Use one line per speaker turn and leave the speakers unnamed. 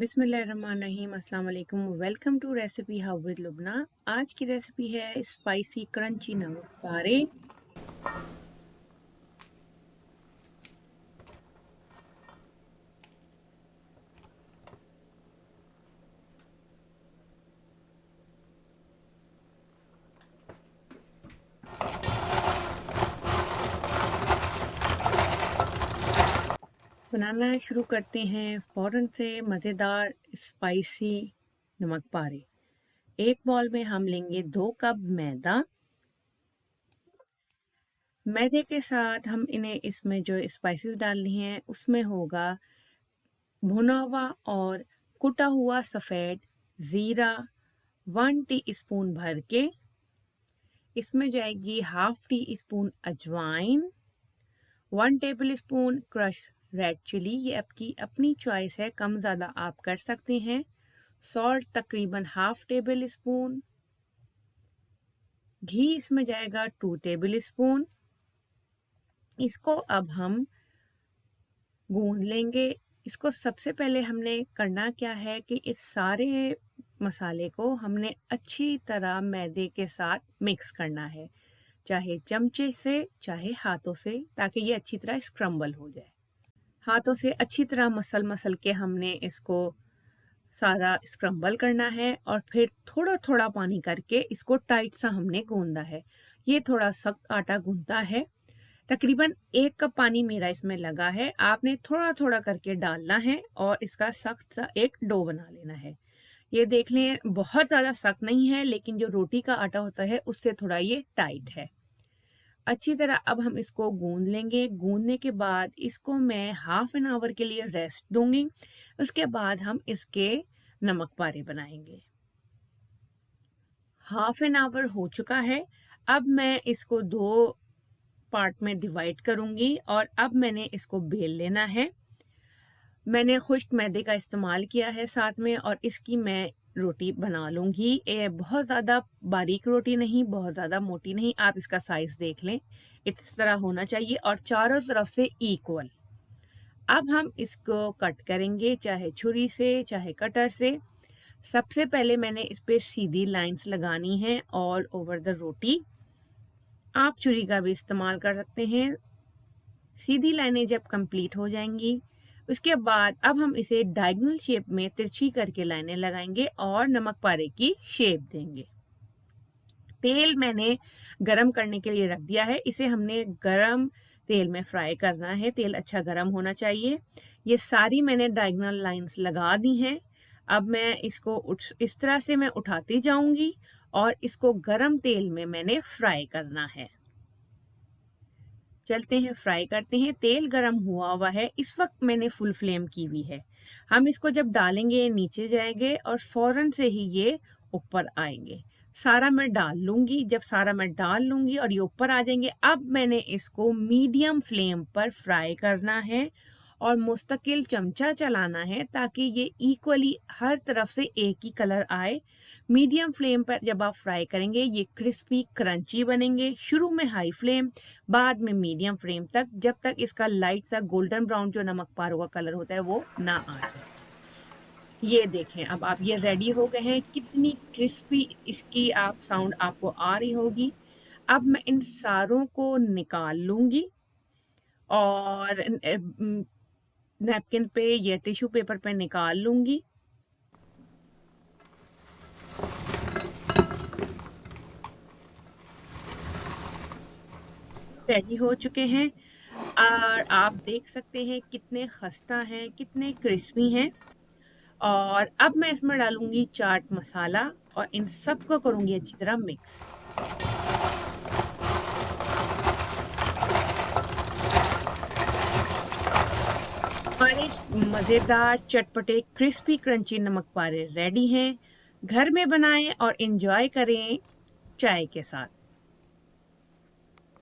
बिस्मिल्लाहिर्रहमानिर्रहीम अस्सलाम वालेकुम। Welcome to recipe how with Lubna. आज की रेसिपी है स्पाइसी क्रंची नमक पारे। बनाना शुरू करते हैं फ़ौरन से मज़ेदार स्पाइसी नमक पारे। एक बॉल में हम लेंगे 2 कप मैदा। मैदे के साथ हम इन्हें इसमें जो स्पाइसेस डालनी हैं उसमें होगा भुना हुआ और कुटा हुआ सफ़ेद ज़ीरा 1 टीस्पून भर के। इसमें जाएगी हाफ टी स्पून अजवाइन, 1 tablespoon crush red chilli, ये आपकी अपनी चॉइस है, कम ज़्यादा आप कर सकते हैं। सॉल्ट तकरीबन हाफ टेबल स्पून। घी इसमें जाएगा 2 टेबल स्पून। इसको अब हम गूंद लेंगे। इसको सबसे पहले हमने करना क्या है कि इस सारे मसाले को हमने अच्छी तरह मैदे के साथ मिक्स करना है, चाहे चमचे से चाहे हाथों से, ताकि ये अच्छी तरह स्क्रम्बल हो जाए। हाथों से अच्छी तरह मसल के हमने इसको सारा स्क्रम्बल करना है और फिर थोड़ा थोड़ा पानी करके इसको टाइट सा हमने गूंदा है। ये थोड़ा सख्त आटा गूंदता है। तकरीबन 1 कप पानी मेरा इसमें लगा है। आपने थोड़ा थोड़ा करके डालना है और इसका सख्त सा एक डो बना लेना है। ये देख लें, बहुत ज़्यादा सख्त नहीं है, लेकिन जो रोटी का आटा होता है उससे थोड़ा ये टाइट है। अच्छी तरह अब हम इसको गूंद लेंगे। गूंदने के बाद इसको मैं हाफ एन आवर के लिए रेस्ट दूंगी। उसके बाद हम इसके नमक पारे बनाएंगे। हाफ एन आवर हो चुका है। अब मैं इसको 2 पार्ट में डिवाइड करूंगी और अब मैंने इसको बेल लेना है। मैंने खुश्क मैदे का इस्तेमाल किया है साथ में, और इसकी मैं रोटी बना लूँगी। ये बहुत ज़्यादा बारीक रोटी नहीं, बहुत ज़्यादा मोटी नहीं, आप इसका साइज़ देख लें, इस तरह होना चाहिए और चारों तरफ से इक्वल। अब हम इसको कट करेंगे, चाहे छुरी से चाहे कटर से। सबसे पहले मैंने इस पे सीधी लाइंस लगानी है ऑल ओवर द रोटी। आप छुरी का भी इस्तेमाल कर सकते हैं। सीधी लाइनें जब कंप्लीट हो जाएंगी, उसके बाद अब हम इसे डायगोनल शेप में तिरछी करके लाइनें लगाएंगे और नमक पारे की शेप देंगे। तेल मैंने गरम करने के लिए रख दिया है। इसे हमने गरम तेल में फ्राई करना है। तेल अच्छा गरम होना चाहिए। ये सारी मैंने डायगोनल लाइंस लगा दी हैं। अब मैं इसको इस तरह से मैं उठाती जाऊंगी और इसको गरम तेल में मैंने फ्राई करना है। चलते हैं फ्राई करते हैं। तेल गरम हुआ है, इस वक्त मैंने फुल फ्लेम की हुई है। हम इसको जब डालेंगे नीचे जाएंगे और फौरन से ही ये ऊपर आएंगे। सारा मैं डाल लूंगी। जब सारा मैं डाल लूंगी और ये ऊपर आ जाएंगे, अब मैंने इसको मीडियम फ्लेम पर फ्राई करना है और मुस्तकिल चमचा चलाना है ताकि ये इक्वली हर तरफ से एक ही कलर आए। मीडियम फ्लेम पर जब आप फ्राई करेंगे ये क्रिस्पी क्रंची बनेंगे। शुरू में हाई फ्लेम, बाद में मीडियम फ्लेम तक, जब तक इसका लाइट सा गोल्डन ब्राउन जो नमक पारों का कलर होता है वो ना आ जाए। ये देखें, अब आप ये रेडी हो गए हैं। कितनी क्रिस्पी इसकी आप साउंड आपको आ रही होगी। अब मैं इन सारों को निकाल लूंगी और नैपकिन पे या टिश्यू पेपर पे निकाल लूंगी। रेडी हो चुके हैं और आप देख सकते हैं कितने खस्ता हैं, कितने क्रिस्पी हैं। और अब मैं इसमें डालूंगी चाट मसाला और इन सबको करूंगी अच्छी तरह मिक्स। हमारे मज़ेदार चटपटे क्रिस्पी क्रंची नमक पारे रेडी हैं। घर में बनाएं और एंजॉय करें चाय के साथ।